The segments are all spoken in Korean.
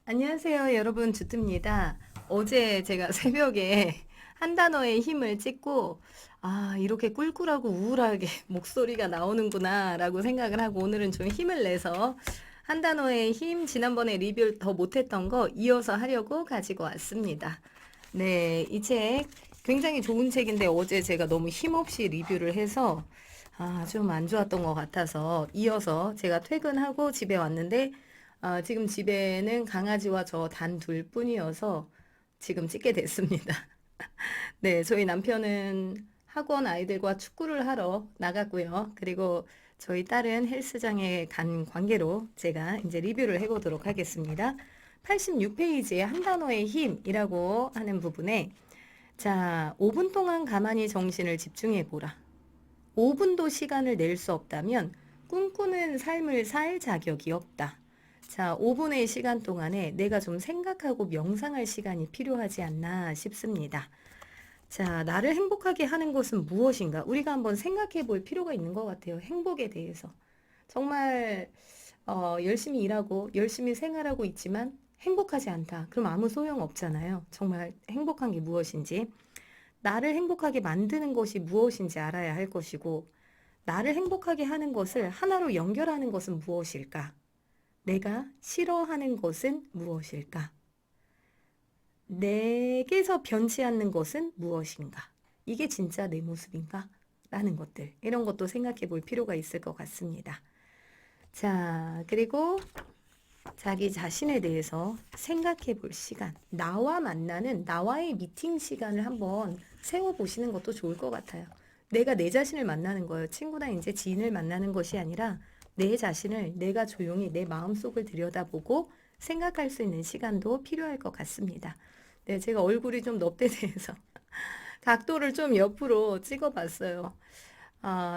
안녕하세요, 여러분. 주트입니다. 어제 제가 새벽에 한 단어의 힘을 찍고, 이렇게 꿀꿀하고 우울하게 목소리가 나오는구나, 라고 생각을 하고, 오늘은 좀 힘을 내서 한 단어의 힘, 지난번에 리뷰를 더 못했던 거 이어서 하려고 가지고 왔습니다. 네, 이 책 굉장히 좋은 책인데, 어제 제가 너무 힘없이 리뷰를 해서, 좀 안 좋았던 것 같아서 이어서 제가 퇴근하고 집에 왔는데, 지금 집에는 강아지와 저 단 둘뿐이어서 지금 찍게 됐습니다. 네, 저희 남편은 학원 아이들과 축구를 하러 나갔고요. 그리고 저희 딸은 헬스장에 간 관계로 제가 이제 리뷰를 해보도록 하겠습니다. 86페이지에 한 단어의 힘이라고 하는 부분에, 자, 5분 동안 가만히 정신을 집중해 보라. 5분도 시간을 낼 수 없다면 꿈꾸는 삶을 살 자격이 없다. 자, 5분의 시간 동안에 내가 좀 생각하고 명상할 시간이 필요하지 않나 싶습니다. 자, 나를 행복하게 하는 것은 무엇인가? 우리가 한번 생각해 볼 필요가 있는 것 같아요. 행복에 대해서. 정말, 열심히 일하고, 열심히 생활하고 있지만 행복하지 않다. 그럼 아무 소용 없잖아요. 정말 행복한 게 무엇인지. 나를 행복하게 만드는 것이 무엇인지 알아야 할 것이고, 나를 행복하게 하는 것을 하나로 연결하는 것은 무엇일까? 내가 싫어하는 것은 무엇일까? 내게서 변치 않는 것은 무엇인가? 이게 진짜 내 모습인가? 라는 것들, 이런 것도 생각해 볼 필요가 있을 것 같습니다. 자, 그리고 자기 자신에 대해서 생각해 볼 시간, 나와 만나는 나와의 미팅 시간을 한번 세워보시는 것도 좋을 것 같아요. 내가 내 자신을 만나는 거예요. 친구나 이제 지인을 만나는 것이 아니라 내 자신을 내가 조용히 내 마음속을 들여다보고 생각할 수 있는 시간도 필요할 것 같습니다. 네, 제가 얼굴이 좀 넙대대해서 각도를 좀 옆으로 찍어봤어요.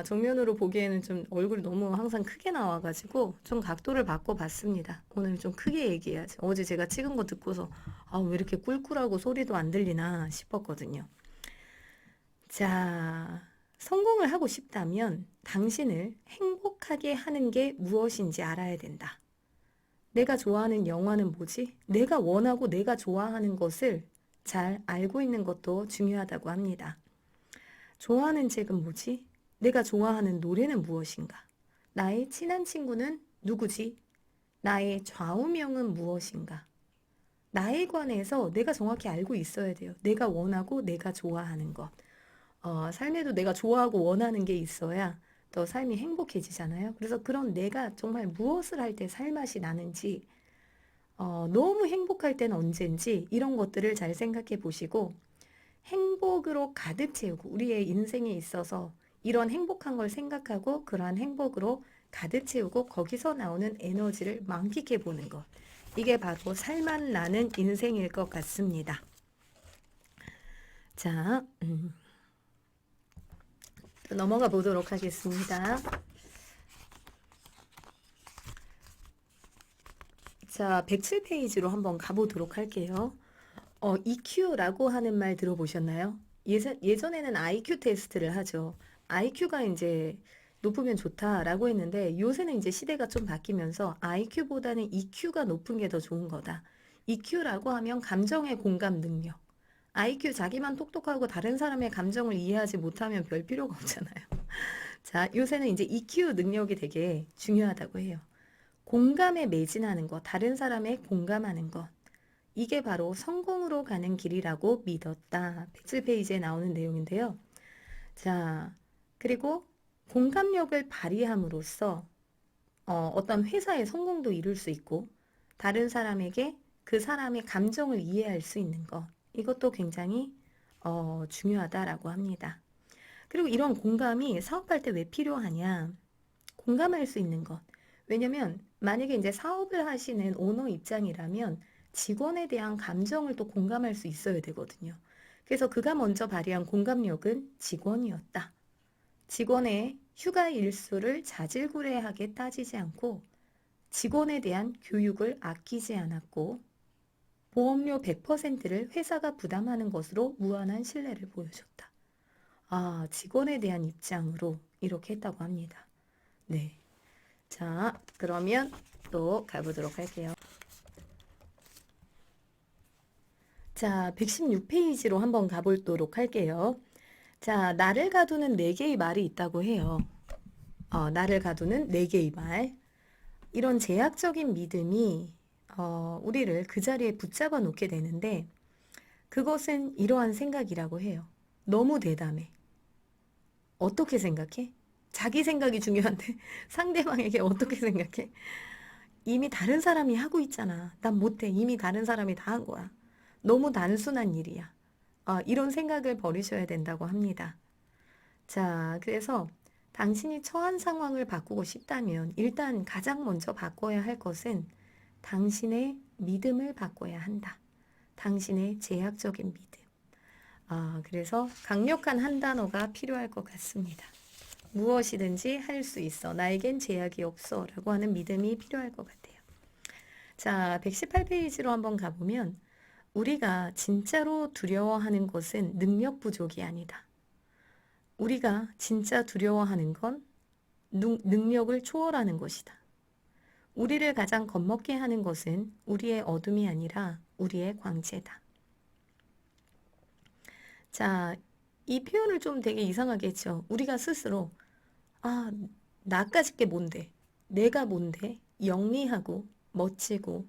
정면으로 보기에는 좀 얼굴이 너무 항상 크게 나와가지고 좀 각도를 바꿔봤습니다. 오늘 좀 크게 얘기해야지. 어제 제가 찍은 거 듣고서 왜 이렇게 꿀꿀하고 소리도 안 들리나 싶었거든요. 자, 성공을 하고 싶다면 당신을 행복하게 하는 게 무엇인지 알아야 된다. 내가 좋아하는 영화는 뭐지? 내가 원하고 내가 좋아하는 것을 잘 알고 있는 것도 중요하다고 합니다. 좋아하는 책은 뭐지? 내가 좋아하는 노래는 무엇인가? 나의 친한 친구는 누구지? 나의 좌우명은 무엇인가? 나에 관해서 내가 정확히 알고 있어야 돼요. 내가 원하고 내가 좋아하는 것. 삶에도 내가 좋아하고 원하는 게 있어야 더 삶이 행복해지잖아요. 그래서 그런 내가 정말 무엇을 할 때 살맛이 나는지, 너무 행복할 때는 언제인지 이런 것들을 잘 생각해 보시고 행복으로 가득 채우고 우리의 인생에 있어서 이런 행복한 걸 생각하고 그러한 행복으로 가득 채우고 거기서 나오는 에너지를 만끽해 보는 것. 이게 바로 살맛 나는 인생일 것 같습니다. 자, 또 넘어가 보도록 하겠습니다. 자, 107페이지로 한번 가보도록 할게요. EQ라고 하는 말 들어보셨나요? 예전에는 IQ 테스트를 하죠. IQ가 이제 높으면 좋다라고 했는데 요새는 이제 시대가 좀 바뀌면서 IQ보다는 EQ가 높은 게 더 좋은 거다. EQ라고 하면 감정의 공감 능력. IQ 자기만 똑똑하고 다른 사람의 감정을 이해하지 못하면 별 필요가 없잖아요. 자, 요새는 이제 EQ 능력이 되게 중요하다고 해요. 공감에 매진하는 것, 다른 사람에 공감하는 것. 이게 바로 성공으로 가는 길이라고 믿었다. 107페이지에 나오는 내용인데요. 자, 그리고 공감력을 발휘함으로써 어떤 회사의 성공도 이룰 수 있고 다른 사람에게 그 사람의 감정을 이해할 수 있는 것. 이것도 굉장히 중요하다라고 합니다. 그리고 이런 공감이 사업할 때 왜 필요하냐? 공감할 수 있는 것. 왜냐면 만약에 이제 사업을 하시는 오너 입장이라면 직원에 대한 감정을 또 공감할 수 있어야 되거든요. 그래서 그가 먼저 발휘한 공감력은 직원이었다. 직원의 휴가 일수를 자질구레하게 따지지 않고 직원에 대한 교육을 아끼지 않았고 보험료 100%를 회사가 부담하는 것으로 무한한 신뢰를 보여줬다. 직원에 대한 입장으로 이렇게 했다고 합니다. 네. 자, 그러면 또 가보도록 할게요. 자, 116페이지로 한번 가보도록 할게요. 자, 나를 가두는 네 개의 말이 있다고 해요. 나를 가두는 네 개의 말. 이런 제약적인 믿음이 우리를 그 자리에 붙잡아 놓게 되는데 그것은 이러한 생각이라고 해요. 너무 대담해. 어떻게 생각해? 자기 생각이 중요한데 상대방에게 어떻게 생각해? 이미 다른 사람이 하고 있잖아. 난 못해. 이미 다른 사람이 다 한 거야. 너무 단순한 일이야. 이런 생각을 버리셔야 된다고 합니다. 자, 그래서 당신이 처한 상황을 바꾸고 싶다면 일단 가장 먼저 바꿔야 할 것은 당신의 믿음을 바꿔야 한다. 당신의 제약적인 믿음. 그래서 강력한 한 단어가 필요할 것 같습니다. 무엇이든지 할 수 있어. 나에겐 제약이 없어. 라고 하는 믿음이 필요할 것 같아요. 자, 118페이지로 한번 가보면 우리가 진짜로 두려워하는 것은 능력 부족이 아니다. 우리가 진짜 두려워하는 건 능력을 초월하는 것이다. 우리를 가장 겁먹게 하는 것은 우리의 어둠이 아니라 우리의 광채다. 자, 이 표현을 좀 되게 이상하게 했죠. 우리가 스스로 아, 나까짓 게 뭔데? 내가 뭔데? 영리하고 멋지고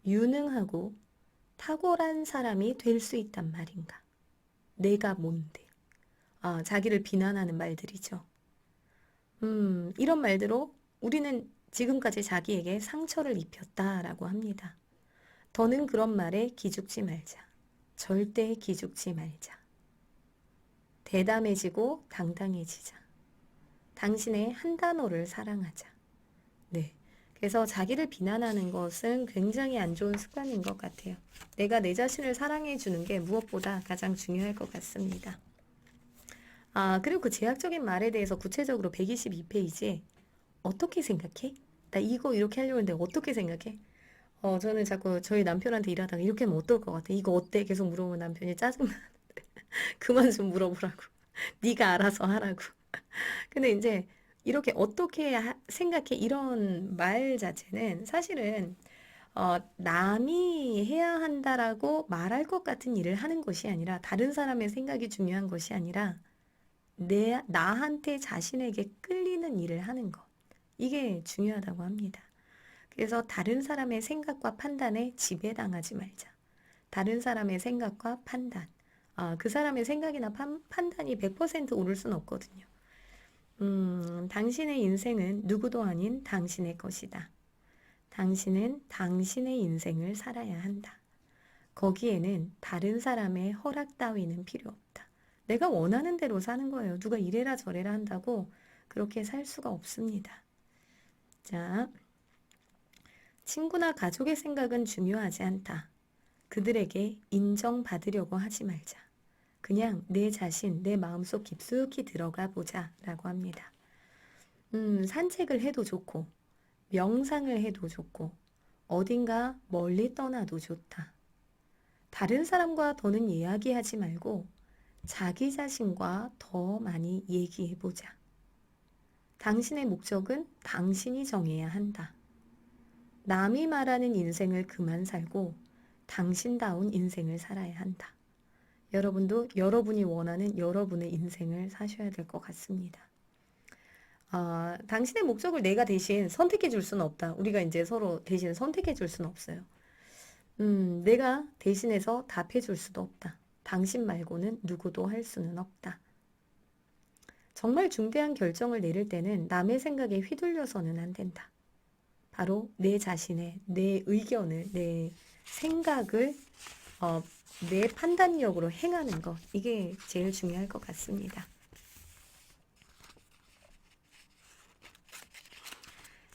유능하고 탁월한 사람이 될 수 있단 말인가? 내가 뭔데? 자기를 비난하는 말들이죠. 이런 말대로 우리는 지금까지 자기에게 상처를 입혔다라고 합니다. 더는 그런 말에 기죽지 말자. 절대 기죽지 말자. 대담해지고 당당해지자. 당신의 한 단어를 사랑하자. 네. 그래서 자기를 비난하는 것은 굉장히 안 좋은 습관인 것 같아요. 내가 내 자신을 사랑해 주는 게 무엇보다 가장 중요할 것 같습니다. 그리고 그 제약적인 말에 대해서 구체적으로 122페이지에 어떻게 생각해? 나 이거 이렇게 하려고 했는데 어떻게 생각해? 저는 자꾸 저희 남편한테 일하다가 이렇게 하면 어떨 것 같아? 이거 어때? 계속 물어보면 남편이 짜증나. 그만 좀 물어보라고. 네가 알아서 하라고. 근데 이제 이렇게 어떻게 생각해? 이런 말 자체는 사실은 남이 해야 한다라고 말할 것 같은 일을 하는 것이 아니라 다른 사람의 생각이 중요한 것이 아니라 나한테 자신에게 끌리는 일을 하는 것. 이게 중요하다고 합니다. 그래서 다른 사람의 생각과 판단에 지배당하지 말자. 다른 사람의 생각과 판단. 그 사람의 생각이나 판단이 100% 옳을 순 없거든요. 당신의 인생은 누구도 아닌 당신의 것이다. 당신은 당신의 인생을 살아야 한다. 거기에는 다른 사람의 허락 따위는 필요 없다. 내가 원하는 대로 사는 거예요. 누가 이래라 저래라 한다고 그렇게 살 수가 없습니다. 자, 친구나 가족의 생각은 중요하지 않다. 그들에게 인정받으려고 하지 말자. 그냥 내 자신, 내 마음속 깊숙이 들어가 보자 라고 합니다. 산책을 해도 좋고, 명상을 해도 좋고, 어딘가 멀리 떠나도 좋다. 다른 사람과 더는 이야기하지 말고 자기 자신과 더 많이 얘기해 보자. 당신의 목적은 당신이 정해야 한다. 남이 말하는 인생을 그만 살고 당신다운 인생을 살아야 한다. 여러분도 여러분이 원하는 여러분의 인생을 사셔야 될 것 같습니다. 당신의 목적을 내가 대신 선택해 줄 수는 없다. 우리가 이제 서로 대신 선택해 줄 수는 없어요. 내가 대신해서 답해 줄 수도 없다. 당신 말고는 누구도 할 수는 없다. 정말 중대한 결정을 내릴 때는 남의 생각에 휘둘려서는 안 된다. 바로 내 자신의, 내 의견을, 내 생각을, 내 판단력으로 행하는 것. 이게 제일 중요할 것 같습니다.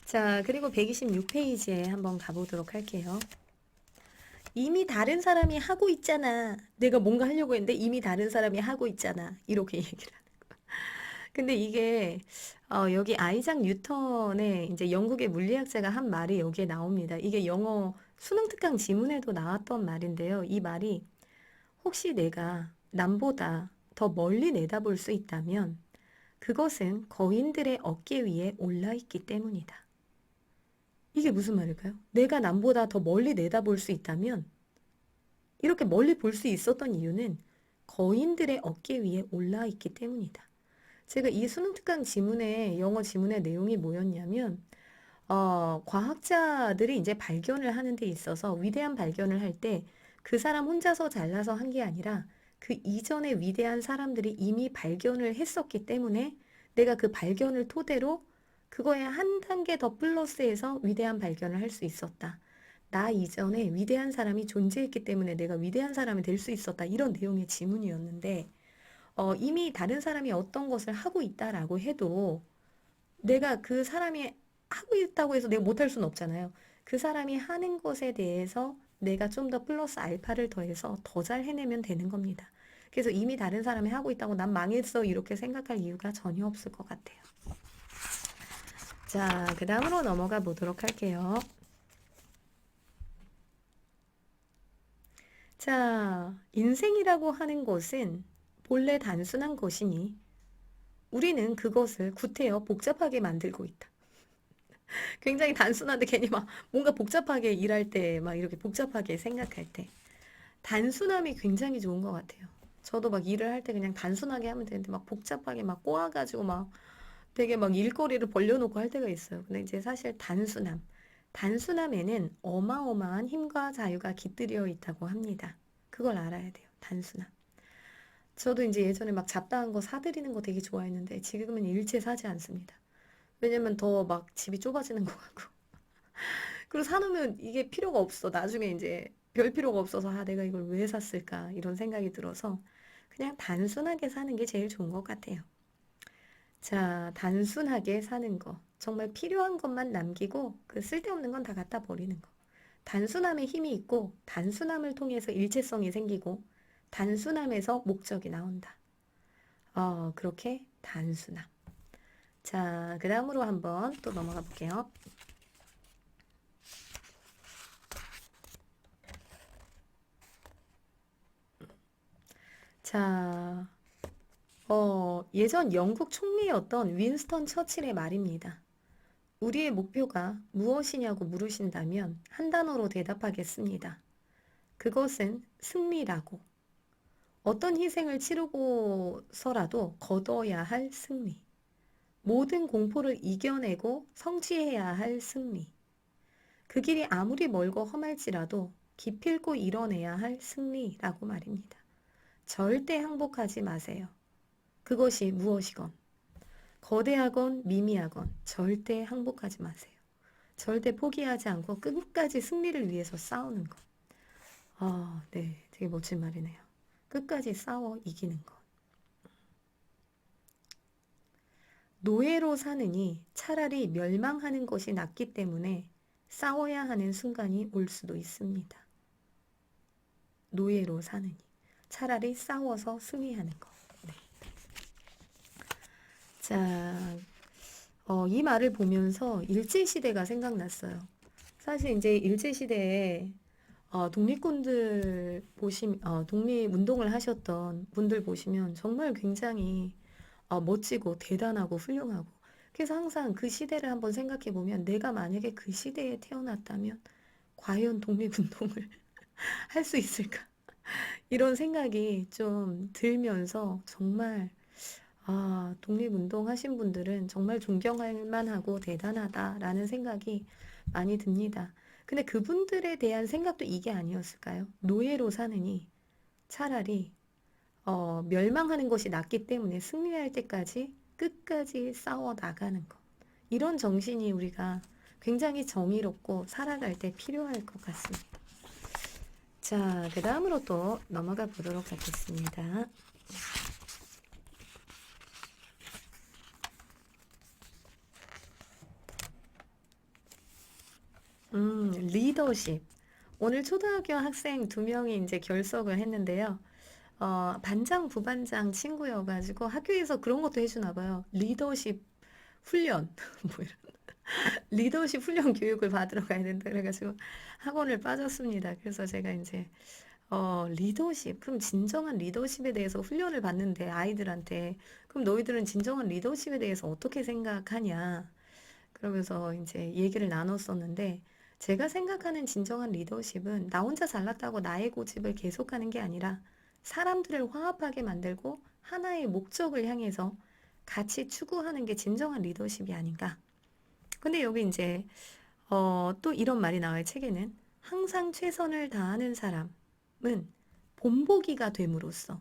자, 그리고 126페이지에 한번 가보도록 할게요. 이미 다른 사람이 하고 있잖아. 내가 뭔가 하려고 했는데 이미 다른 사람이 하고 있잖아. 이렇게 얘기를 하는 거. 근데 이게 여기 아이작 뉴턴의 이제 영국의 물리학자가 한 말이 여기에 나옵니다. 이게 영어 수능 특강 지문에도 나왔던 말인데요. 이 말이 혹시 내가 남보다 더 멀리 내다볼 수 있다면 그것은 거인들의 어깨 위에 올라 있기 때문이다. 이게 무슨 말일까요? 내가 남보다 더 멀리 내다볼 수 있다면 이렇게 멀리 볼 수 있었던 이유는 거인들의 어깨 위에 올라 있기 때문이다. 제가 이 수능 특강 지문에 영어 지문의 내용이 뭐였냐면 과학자들이 이제 발견을 하는 데 있어서 위대한 발견을 할 때 그 사람 혼자서 잘나서 한 게 아니라 그 이전에 위대한 사람들이 이미 발견을 했었기 때문에 내가 그 발견을 토대로 그거에 한 단계 더 플러스해서 위대한 발견을 할 수 있었다. 나 이전에 위대한 사람이 존재했기 때문에 내가 위대한 사람이 될 수 있었다. 이런 내용의 지문이었는데 이미 다른 사람이 어떤 것을 하고 있다라고 해도 내가 그 사람이 하고 있다고 해서 내가 못할 수는 없잖아요. 그 사람이 하는 것에 대해서 내가 좀 더 플러스 알파를 더해서 더 잘 해내면 되는 겁니다. 그래서 이미 다른 사람이 하고 있다고 난 망했어 이렇게 생각할 이유가 전혀 없을 것 같아요. 자, 그 다음으로 넘어가 보도록 할게요. 자, 인생이라고 하는 것은 본래 단순한 것이니 우리는 그것을 구태여 복잡하게 만들고 있다. 굉장히 단순한데 괜히 막 뭔가 복잡하게 일할 때 막 이렇게 복잡하게 생각할 때 단순함이 굉장히 좋은 것 같아요. 저도 막 일을 할 때 그냥 단순하게 하면 되는데 막 복잡하게 막 꼬아가지고 막 되게 막 일거리를 벌려놓고 할 때가 있어요. 근데 이제 사실 단순함에는 어마어마한 힘과 자유가 깃들여 있다고 합니다. 그걸 알아야 돼요. 단순함. 저도 이제 예전에 막 잡다한 거 사들이는 거 되게 좋아했는데 지금은 일체 사지 않습니다. 왜냐면 더 막 집이 좁아지는 것 같고. 그리고 사놓으면 이게 필요가 없어. 나중에 이제 별 필요가 없어서 아, 내가 이걸 왜 샀을까? 이런 생각이 들어서 그냥 단순하게 사는 게 제일 좋은 것 같아요. 자, 단순하게 사는 거. 정말 필요한 것만 남기고 그 쓸데없는 건 다 갖다 버리는 거. 단순함에 힘이 있고 단순함을 통해서 일체성이 생기고 단순함에서 목적이 나온다. 그렇게 단순함. 자, 그 다음으로 한번 또 넘어가 볼게요. 자, 예전 영국 총리였던 윈스턴 처칠의 말입니다. 우리의 목표가 무엇이냐고 물으신다면 한 단어로 대답하겠습니다. 그것은 승리라고. 어떤 희생을 치르고서라도 거둬야 할 승리. 모든 공포를 이겨내고 성취해야 할 승리. 그 길이 아무리 멀고 험할지라도 기필코 이뤄내야 할 승리라고 말입니다. 절대 항복하지 마세요. 그것이 무엇이건, 거대하건 미미하건 절대 항복하지 마세요. 절대 포기하지 않고 끝까지 승리를 위해서 싸우는 것. 네, 되게 멋진 말이네요. 끝까지 싸워 이기는 것. 노예로 사느니 차라리 멸망하는 것이 낫기 때문에 싸워야 하는 순간이 올 수도 있습니다. 노예로 사느니 차라리 싸워서 승리하는 것. 네. 자, 이 말을 보면서 일제시대가 생각났어요. 사실 이제 일제시대에 독립군들 독립운동을 하셨던 분들 보시면 정말 굉장히 멋지고 대단하고 훌륭하고 그래서 항상 그 시대를 한번 생각해 보면 내가 만약에 그 시대에 태어났다면 과연 독립운동을 할 수 있을까? 이런 생각이 좀 들면서 정말 독립운동 하신 분들은 정말 존경할 만하고 대단하다라는 생각이 많이 듭니다. 근데 그분들에 대한 생각도 이게 아니었을까요? 노예로 사느니 차라리 멸망하는 것이 낫기 때문에 승리할 때까지 끝까지 싸워 나가는 것. 이런 정신이 우리가 굉장히 정의롭고 살아갈 때 필요할 것 같습니다. 자, 그 다음으로 또 넘어가 보도록 하겠습니다. 리더십. 오늘 초등학교 학생 2명이 이제 결석을 했는데요. 반장, 부반장 친구여가지고 학교에서 그런 것도 해주나 봐요. 리더십 훈련. 뭐 이런. 리더십 훈련 교육을 받으러 가야 된다. 그래가지고 학원을 빠졌습니다. 그래서 제가 이제, 리더십. 그럼 진정한 리더십에 대해서 훈련을 받는데 아이들한테. 그럼 너희들은 진정한 리더십에 대해서 어떻게 생각하냐. 그러면서 이제 얘기를 나눴었는데 제가 생각하는 진정한 리더십은 나 혼자 잘났다고 나의 고집을 계속하는 게 아니라 사람들을 화합하게 만들고 하나의 목적을 향해서 같이 추구하는 게 진정한 리더십이 아닌가. 근데 여기 이제 또 이런 말이 나와요. 책에는 항상 최선을 다하는 사람은 본보기가 됨으로써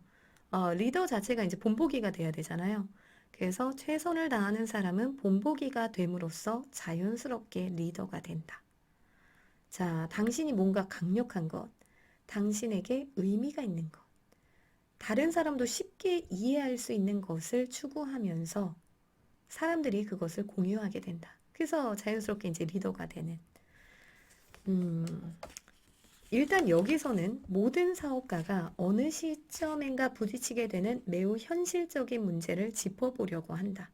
리더 자체가 이제 본보기가 돼야 되잖아요. 그래서 최선을 다하는 사람은 본보기가 됨으로써 자연스럽게 리더가 된다. 자, 당신이 뭔가 강력한 것, 당신에게 의미가 있는 것, 다른 사람도 쉽게 이해할 수 있는 것을 추구하면서 사람들이 그것을 공유하게 된다. 그래서 자연스럽게 이제 리더가 되는. 음, 일단 여기서는 모든 사업가가 어느 시점인가 부딪히게 되는 매우 현실적인 문제를 짚어보려고 한다.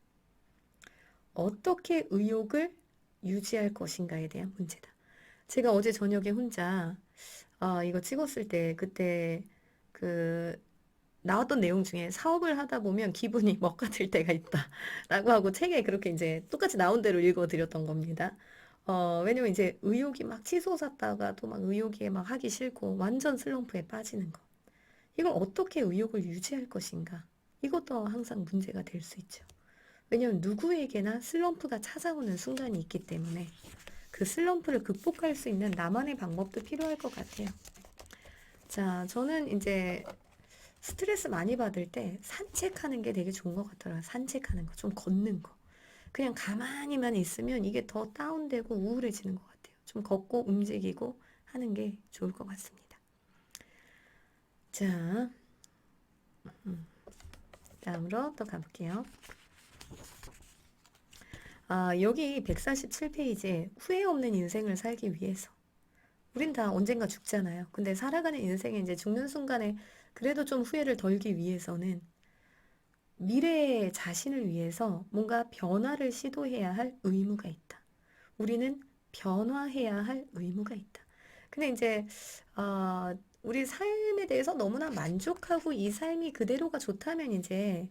어떻게 의욕을 유지할 것인가에 대한 문제다. 제가 어제 저녁에 혼자 이거 찍었을 때 그때 그 나왔던 내용 중에 사업을 하다 보면 기분이 먹가들 때가 있다 라고 하고 책에 그렇게 이제 똑같이 나온 대로 읽어드렸던 겁니다. 왜냐면 이제 의욕이 막 치솟았다가 또 막 의욕이 막 하기 싫고 완전 슬럼프에 빠지는 거. 이걸 어떻게 의욕을 유지할 것인가? 이것도 항상 문제가 될 수 있죠. 왜냐면 누구에게나 슬럼프가 찾아오는 순간이 있기 때문에 그 슬럼프를 극복할 수 있는 나만의 방법도 필요할 것 같아요. 자, 저는 이제 스트레스 많이 받을 때 산책하는 게 되게 좋은 것 같더라고요. 산책하는 거, 좀 걷는 거. 그냥 가만히만 있으면 이게 더 다운되고 우울해지는 것 같아요. 좀 걷고 움직이고 하는 게 좋을 것 같습니다. 자, 다음으로 또 가볼게요. 여기 147페이지에 후회 없는 인생을 살기 위해서. 우린 다 언젠가 죽잖아요. 근데 살아가는 인생에 이제 죽는 순간에 그래도 좀 후회를 덜기 위해서는 미래의 자신을 위해서 뭔가 변화를 시도해야 할 의무가 있다. 우리는 변화해야 할 의무가 있다. 근데 이제 우리 삶에 대해서 너무나 만족하고 이 삶이 그대로가 좋다면 이제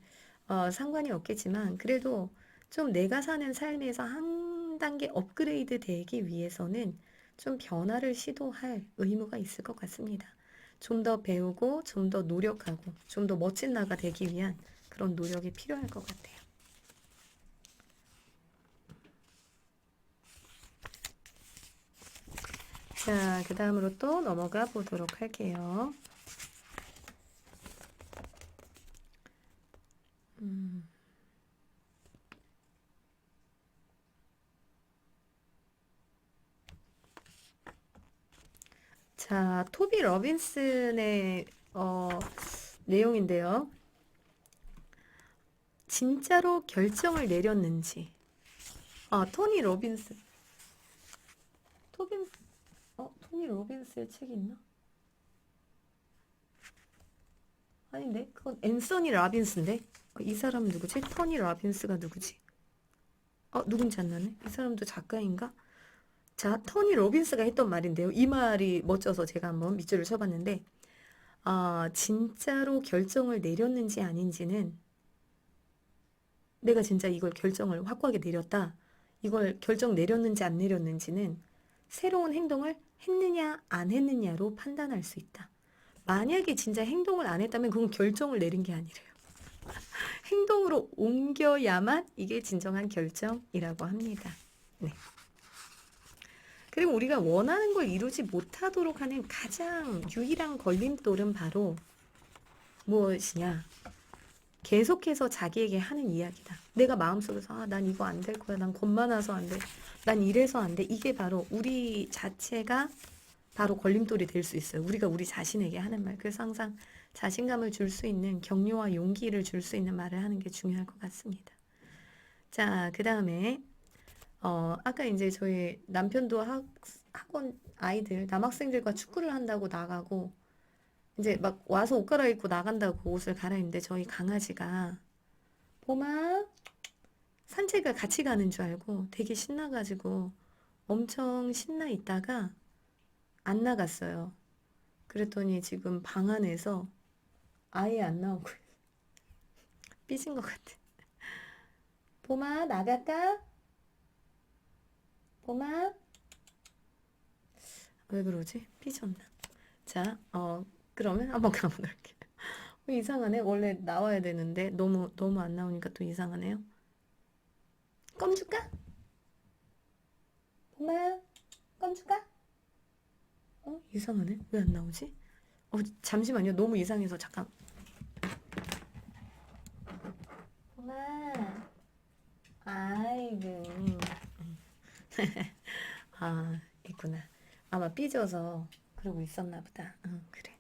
상관이 없겠지만 그래도 좀 내가 사는 삶에서 한 단계 업그레이드 되기 위해서는 좀 변화를 시도할 의무가 있을 것 같습니다. 좀 더 배우고 좀 더 노력하고 좀 더 멋진 나가 되기 위한 그런 노력이 필요할 것 같아요. 자, 그 다음으로 또 넘어가 보도록 할게요. 자, 토비 러빈슨의 내용인데요. 진짜로 결정을 내렸는지. 토니 로빈슨. 토빈, 토니 로빈스의 책이 있나? 아닌데? 그건 앤서니 라빈스인데? 이 사람은 누구지? 토니 라빈스가 누구지? 누군지 안 나네? 이 사람도 작가인가? 자, 토니 로빈스가 했던 말인데요. 이 말이 멋져서 제가 한번 밑줄을 쳐봤는데, 진짜로 결정을 내렸는지 아닌지는 내가 진짜 이걸 결정을 확고하게 내렸다. 이걸 결정 내렸는지 안 내렸는지는 새로운 행동을 했느냐 안 했느냐로 판단할 수 있다. 만약에 진짜 행동을 안 했다면 그건 결정을 내린 게 아니래요. 행동으로 옮겨야만 이게 진정한 결정이라고 합니다. 네. 그리고 우리가 원하는 걸 이루지 못하도록 하는 가장 유일한 걸림돌은 바로 무엇이냐? 계속해서 자기에게 하는 이야기다. 내가 마음속에서 난 이거 안 될 거야. 난 겁 많아서 안 돼. 난 이래서 안 돼. 이게 바로 우리 자체가 바로 걸림돌이 될 수 있어요. 우리가 우리 자신에게 하는 말. 그래서 항상 자신감을 줄 수 있는 격려와 용기를 줄 수 있는 말을 하는 게 중요할 것 같습니다. 자, 그 다음에 아까 이제 저희 남편도 학원 아이들, 남학생들과 축구를 한다고 나가고 이제 막 와서 옷 갈아입고 나간다고 옷을 갈아입는데 저희 강아지가 봄아 산책을 같이 가는 줄 알고 되게 신나가지고 엄청 신나 있다가 안 나갔어요. 그랬더니 지금 방 안에서 아예 안 나오고 삐진 것 같아. 봄아 나갈까? 봄아 왜 그러지? 삐졌나? 자, 그러면 한번 가보도록 해요. 이상하네. 원래 나와야 되는데 너무 안 나오니까 또 이상하네요. 껌 줄까? 엄마야, 껌 줄까? 이상하네. 왜 안 나오지? 잠시만요. 너무 이상해서 잠깐. 엄마, 아이고. 있구나. 아마 삐져서 그러고 있었나 보다. 그래.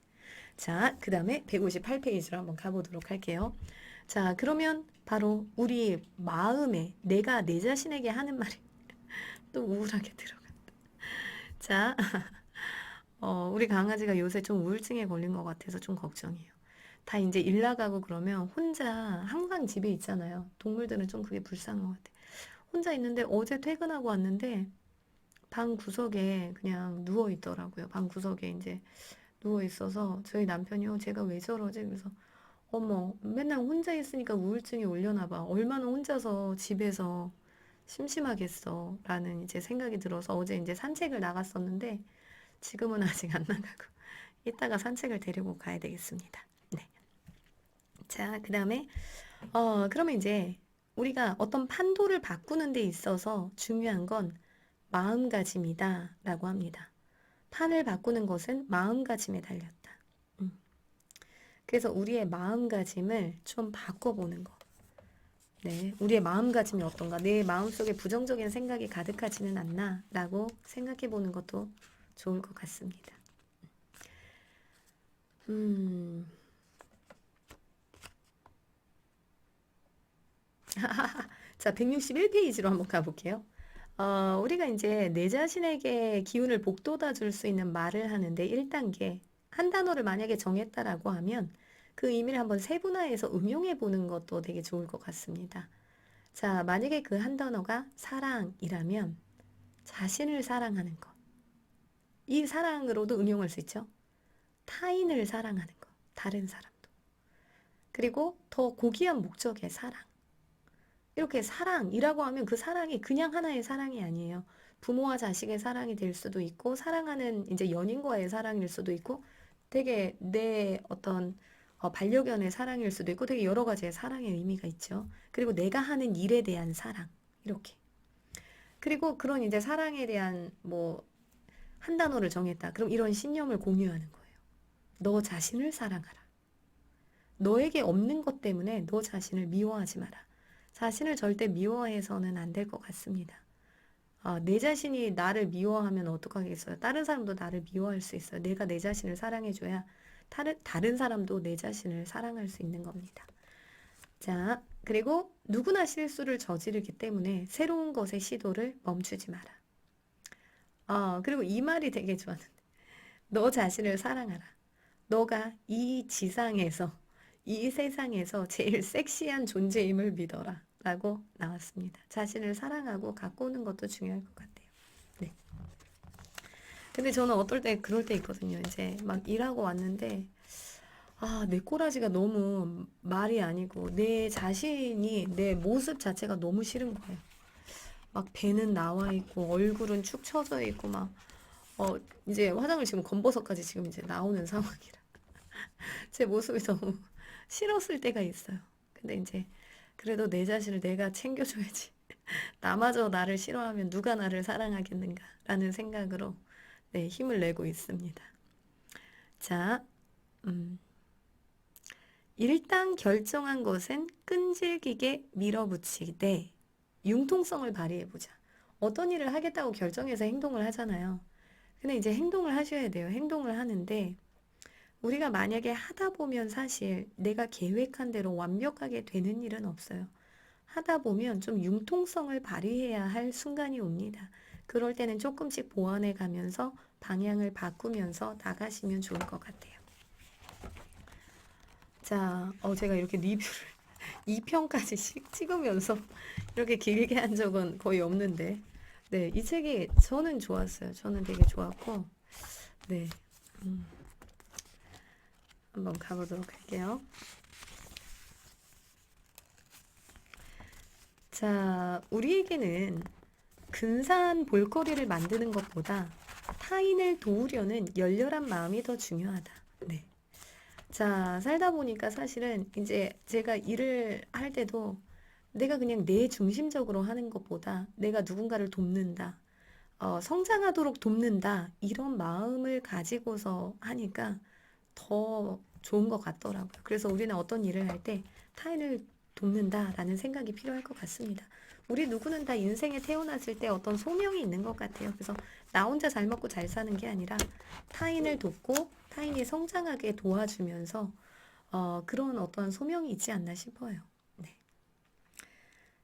자, 그 다음에 158페이지로 한번 가보도록 할게요. 자, 그러면 바로 우리 마음에 내가 내 자신에게 하는 말이 또 우울하게 들어간다. 자, 우리 강아지가 요새 좀 우울증에 걸린 것 같아서 좀 걱정이에요. 다 이제 일 나가고 그러면 혼자 항상 집에 있잖아요. 동물들은 좀 그게 불쌍한 것 같아. 혼자 있는데 어제 퇴근하고 왔는데 방 구석에 그냥 누워 있더라고요. 방 구석에 이제 누워 있어서 저희 남편이요, 제가 왜 저러지? 그래서 어머, 맨날 혼자 있으니까 우울증이 올려나 봐. 얼마나 혼자서 집에서 심심하겠어. 라는 이제 생각이 들어서 어제 이제 산책을 나갔었는데 지금은 아직 안 나가고 이따가 산책을 데리고 가야 되겠습니다. 네. 자, 그 다음에 그러면 이제 우리가 어떤 판도를 바꾸는 데 있어서 중요한 건 마음가짐이다 라고 합니다. 판을 바꾸는 것은 마음가짐에 달렸다. 음. 그래서 우리의 마음가짐을 좀 바꿔보는 거. 네, 우리의 마음가짐이 어떤가? 내 마음속에 부정적인 생각이 가득하지는 않나? 라고 생각해보는 것도 좋을 것 같습니다. 음, 자, 161페이지로 한번 가볼게요. 우리가 이제 내 자신에게 기운을 북돋아 줄 수 있는 말을 하는데 1단계, 한 단어를 만약에 정했다라고 하면 그 의미를 한번 세분화해서 응용해 보는 것도 되게 좋을 것 같습니다. 자, 만약에 그 한 단어가 사랑이라면 자신을 사랑하는 것. 이 사랑으로도 응용할 수 있죠. 타인을 사랑하는 것. 다른 사람도. 그리고 더 고귀한 목적의 사랑. 이렇게 사랑이라고 하면 그 사랑이 그냥 하나의 사랑이 아니에요. 부모와 자식의 사랑이 될 수도 있고, 사랑하는 이제 연인과의 사랑일 수도 있고, 되게 내 어떤 반려견의 사랑일 수도 있고, 되게 여러 가지의 사랑의 의미가 있죠. 그리고 내가 하는 일에 대한 사랑. 이렇게. 그리고 그런 이제 사랑에 대한 뭐, 한 단어를 정했다. 그럼 이런 신념을 공유하는 거예요. 너 자신을 사랑하라. 너에게 없는 것 때문에 너 자신을 미워하지 마라. 자신을 절대 미워해서는 안 될 것 같습니다. 내 자신이 나를 미워하면 어떡하겠어요? 다른 사람도 나를 미워할 수 있어요. 내가 내 자신을 사랑해줘야 다른 사람도 내 자신을 사랑할 수 있는 겁니다. 자, 그리고 누구나 실수를 저지르기 때문에 새로운 것의 시도를 멈추지 마라. 그리고 이 말이 되게 좋았는데. 너 자신을 사랑하라. 너가 이 지상에서, 이 세상에서 제일 섹시한 존재임을 믿어라. 라고 나왔습니다. 자신을 사랑하고 가꾸는 것도 중요할 것 같아요. 네. 근데 저는 어떨 때 그럴 때 있거든요. 이제 막 일하고 왔는데, 내 꼬라지가 너무 말이 아니고, 내 자신이, 내 모습 자체가 너무 싫은 거예요. 막 배는 나와 있고, 얼굴은 축 처져 있고, 막, 이제 화장을 지금 검버섯까지 지금 이제 나오는 상황이라. 제 모습이 너무 싫었을 때가 있어요. 근데 이제 그래도 내 자신을 내가 챙겨줘야지. 나마저 나를 싫어하면 누가 나를 사랑하겠는가라는 생각으로 네, 힘을 내고 있습니다. 자, 일단 결정한 것은 끈질기게 밀어붙이되 융통성을 발휘해보자. 어떤 일을 하겠다고 결정해서 행동을 하잖아요. 근데 이제 행동을 하셔야 돼요. 행동을 하는데 우리가 만약에 하다 보면 사실 내가 계획한 대로 완벽하게 되는 일은 없어요. 하다 보면 좀 융통성을 발휘해야 할 순간이 옵니다. 그럴 때는 조금씩 보완해 가면서 방향을 바꾸면서 나가시면 좋을 것 같아요. 자, 제가 이렇게 리뷰를 2편까지 찍으면서 이렇게 길게 한 적은 거의 없는데, 네, 이 책이 저는 좋았어요. 저는 되게 좋았고, 네, 한번 가보도록 할게요. 자, 우리에게는 근사한 볼거리를 만드는 것보다 타인을 도우려는 열렬한 마음이 더 중요하다. 네. 자, 살다 보니까 사실은 이제 제가 일을 할 때도 내가 그냥 내 중심적으로 하는 것보다 내가 누군가를 돕는다, 성장하도록 돕는다, 이런 마음을 가지고서 하니까 더 좋은 것 같더라고요. 그래서 우리는 어떤 일을 할 때 타인을 돕는다라는 생각이 필요할 것 같습니다. 우리 누구는 다 인생에 태어났을 때 어떤 소명이 있는 것 같아요. 그래서 나 혼자 잘 먹고 잘 사는 게 아니라 타인을 돕고 타인이 성장하게 도와주면서 그런 어떤 소명이 있지 않나 싶어요. 네.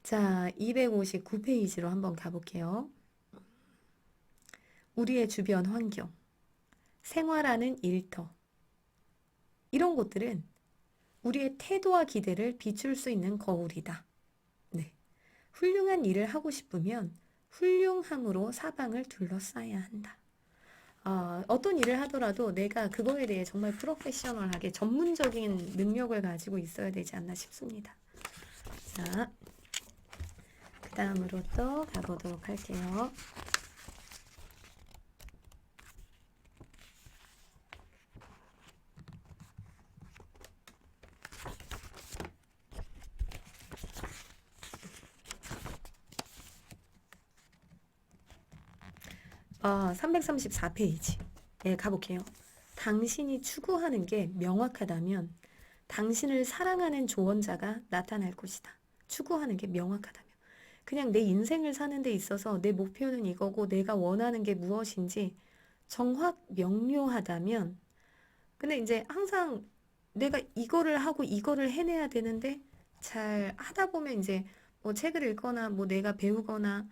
자, 259페이지로 한번 가볼게요. 우리의 주변 환경, 생활하는 일터, 이런 것들은 우리의 태도와 기대를 비출 수 있는 거울이다. 네. 훌륭한 일을 하고 싶으면 훌륭함으로 사방을 둘러싸야 한다. 어떤 일을 하더라도 내가 그거에 대해 정말 프로페셔널하게 전문적인 능력을 가지고 있어야 되지 않나 싶습니다. 자, 그 다음으로 또 가보도록 할게요. 아, 334페이지. 예, 가볼게요. 당신이 추구하는 게 명확하다면 당신을 사랑하는 조언자가 나타날 것이다. 추구하는 게 명확하다면. 그냥 내 인생을 사는 데 있어서 내 목표는 이거고 내가 원하는 게 무엇인지 정확 명료하다면, 근데 이제 항상 내가 이거를 하고 이거를 해내야 되는데 잘 하다 보면 이제 뭐 책을 읽거나 뭐 내가 배우거나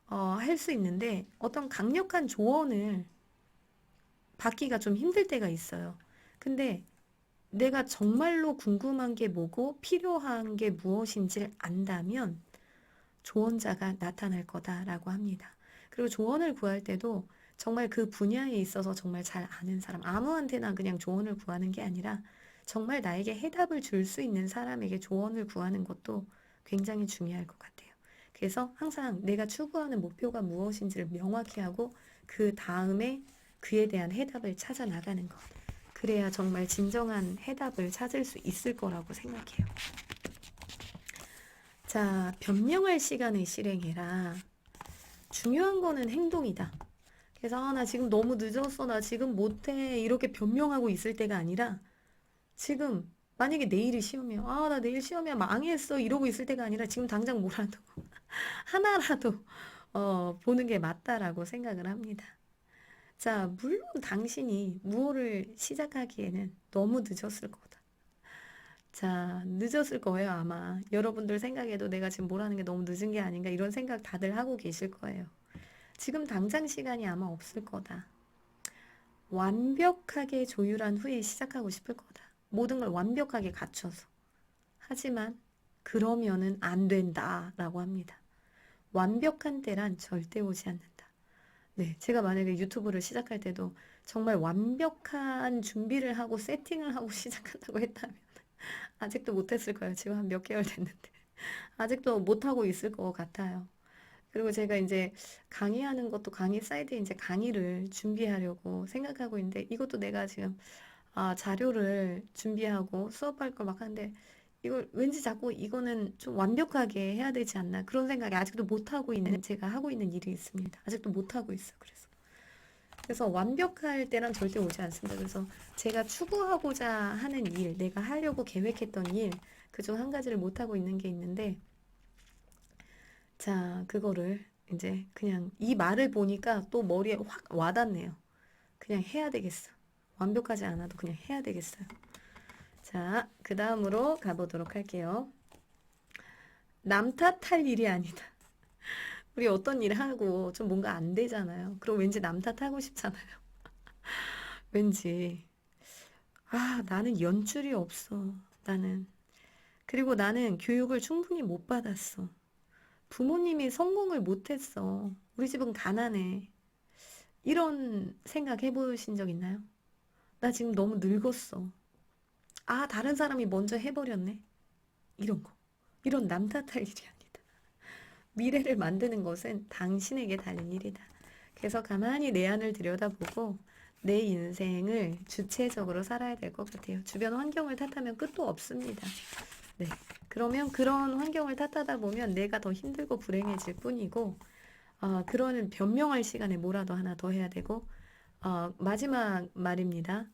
할 수 있는데 어떤 강력한 조언을 받기가 좀 힘들 때가 있어요. 근데 내가 정말로 궁금한 게 뭐고 필요한 게 무엇인지를 안다면 조언자가 나타날 거다라고 합니다. 그리고 조언을 구할 때도 정말 그 분야에 있어서 정말 잘 아는 사람, 아무한테나 그냥 조언을 구하는 게 아니라 정말 나에게 해답을 줄 수 있는 사람에게 조언을 구하는 것도 굉장히 중요할 것 같아요. 그래서 항상 내가 추구하는 목표가 무엇인지를 명확히 하고 그 다음에 그에 대한 해답을 찾아 나가는 것. 그래야 정말 진정한 해답을 찾을 수 있을 거라고 생각해요. 자, 변명할 시간을 실행해라. 중요한 거는 행동이다. 그래서 나 지금 너무 늦었어. 나 지금 못해. 이렇게 변명하고 있을 때가 아니라 지금 만약에 내일이 시험이야. 나 내일 시험이야. 망했어. 이러고 있을 때가 아니라 지금 당장 뭐라도 하나라도 보는 게 맞다라고 생각을 합니다. 자, 물론 당신이 무엇을 시작하기에는 너무 늦었을 거다. 자, 늦었을 거예요, 아마. 여러분들 생각에도 내가 지금 뭘 하는 게 너무 늦은 게 아닌가 이런 생각 다들 하고 계실 거예요. 지금 당장 시간이 아마 없을 거다. 완벽하게 조율한 후에 시작하고 싶을 거다. 모든 걸 완벽하게 갖춰서. 하지만 그러면은 안 된다라고 합니다. 완벽한 때란 절대 오지 않는다. 네, 제가 만약에 유튜브를 시작할 때도 정말 완벽한 준비를 하고 세팅을 하고 시작한다고 했다면 아직도 못했을 거예요. 지금 한 몇 개월 됐는데. 아직도 못하고 있을 것 같아요. 그리고 제가 이제 강의하는 것도 강의 사이트에 이제 강의를 준비하려고 생각하고 있는데 이것도 내가 지금 자료를 준비하고 수업할 걸 막 하는데 이걸 왠지 자꾸 이거는 좀 완벽하게 해야 되지 않나 그런 생각이 아직도 못하고 있는 제가 하고 있는 일이 있습니다. 아직도 못하고 있어요. 그래서 완벽할 때란 절대 오지 않습니다. 그래서 제가 추구하고자 하는 일, 내가 하려고 계획했던 일, 그중 한 가지를 못하고 있는 게 있는데, 자, 그거를 이제 그냥 이 말을 보니까 또 머리에 확 와닿네요. 그냥 해야 되겠어. 완벽하지 않아도 그냥 해야 되겠어요. 자, 그 다음으로 가보도록 할게요. 남 탓할 일이 아니다. 우리 어떤 일을 하고 좀 뭔가 안 되잖아요. 그럼 왠지 남 탓하고 싶잖아요. 왠지. 나는 연줄이 없어. 나는. 그리고 나는 교육을 충분히 못 받았어. 부모님이 성공을 못했어. 우리 집은 가난해. 이런 생각 해보신 적 있나요? 나 지금 너무 늙었어. 다른 사람이 먼저 해버렸네. 이런 거. 이런 남 탓할 일이 아니다. 미래를 만드는 것은 당신에게 달린 일이다. 그래서 가만히 내 안을 들여다보고 내 인생을 주체적으로 살아야 될 것 같아요. 주변 환경을 탓하면 끝도 없습니다. 네. 그러면 그런 환경을 탓하다 보면 내가 더 힘들고 불행해질 뿐이고, 그런 변명할 시간에 뭐라도 하나 더 해야 되고, 마지막 말입니다.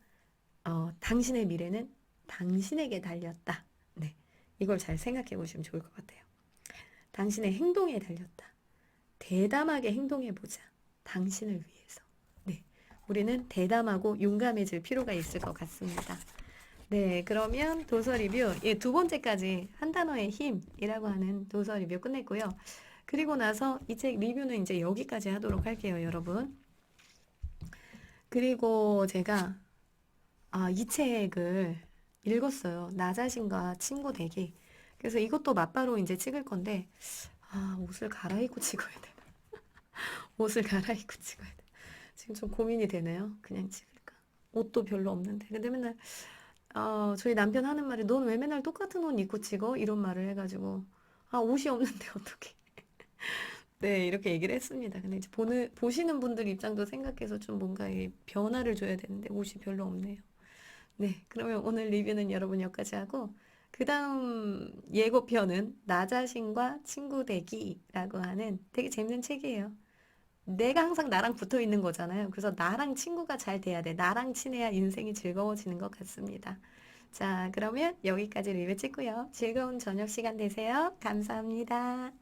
당신의 미래는 당신에게 달렸다. 네. 이걸 잘 생각해 보시면 좋을 것 같아요. 당신의 행동에 달렸다. 대담하게 행동해 보자. 당신을 위해서. 네. 우리는 대담하고 용감해질 필요가 있을 것 같습니다. 네, 그러면 도서 리뷰, 예, 두 번째까지 한 단어의 힘이라고 하는 도서 리뷰 끝냈고요. 그리고 나서 이 책 리뷰는 이제 여기까지 하도록 할게요, 여러분. 그리고 제가 이 책을 읽었어요. 나 자신과 친구 되기. 그래서 이것도 맞바로 이제 찍을 건데, 옷을 갈아입고 찍어야 돼. 옷을 갈아입고 찍어야 돼. 지금 좀 고민이 되네요. 그냥 찍을까? 옷도 별로 없는데. 근데 맨날 저희 남편 하는 말이 넌 왜 맨날 똑같은 옷 입고 찍어? 이런 말을 해가지고 옷이 없는데 어떡해. 네, 이렇게 얘기를 했습니다. 근데 이제 보시는 분들 입장도 생각해서 좀 뭔가 이 변화를 줘야 되는데 옷이 별로 없네요. 네, 그러면 오늘 리뷰는 여러분 여기까지 하고 그 다음 예고편은 나 자신과 친구 되기라고 하는 되게 재밌는 책이에요. 내가 항상 나랑 붙어 있는 거잖아요. 그래서 나랑 친구가 잘 돼야 돼. 나랑 친해야 인생이 즐거워지는 것 같습니다. 자, 그러면 여기까지 리뷰 찍고요. 즐거운 저녁 시간 되세요. 감사합니다.